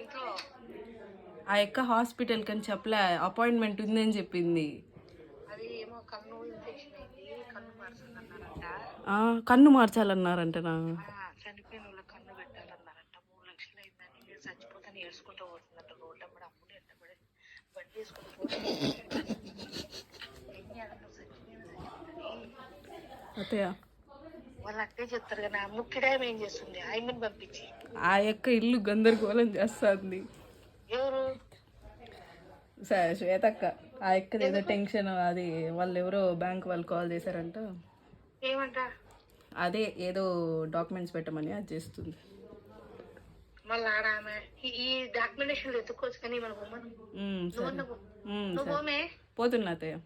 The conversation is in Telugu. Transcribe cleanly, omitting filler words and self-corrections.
ఇంట్లో ఆ యొక్క హాస్పిటల్ కని చెప్పలే, అపాయింట్మెంట్ ఉందని చెప్పింది. అది ఏమో కన్ను ఇన్ఫెక్షన్ అయింది, కన్ను మార్చాలన్నారంట. కన్ను మార్చాలన్నారంటనా? చనిపోయిన వాళ్ళ కన్ను పెట్టాలన్నారంట. 3 లక్షలు అయిందని చచ్చిపోతాను ఏడ్చుకుంటూ పోతుందంట. రోడ్ల కూడా అమ్ముడు ఎంటబడి బండి వేసుకుంటూ పోతుంది. ఏం చేయాలన్నా చచ్చిపోతుంది. అత్తయ్య వాళ్ళు అట్టే చెప్తారు కదా. ముఖ్యడాయం ఏం చేస్తుంది? ఆయమ్మని పంపించి ఆ యొక్క ఇల్లు గందరగోళం చేస్తుంది. ఎవరు? శ్వేతక్క. ఆ ఎక్కది ఏదో టెన్షన్, అది వాళ్ళు ఎవరో బ్యాంక్ వాళ్ళు కాల్ చేశారంట. ఏమంట? అదే ఏదో డాక్యుమెంట్స్ పెట్టమని అది చేస్తుంది. మళ్ళీ ఆడ ఆమె ఈ డాక్యుమెంటేషన్ ఎత్తుకోవచ్చు కానీ మనం పోతున్నా అత్తయ్య.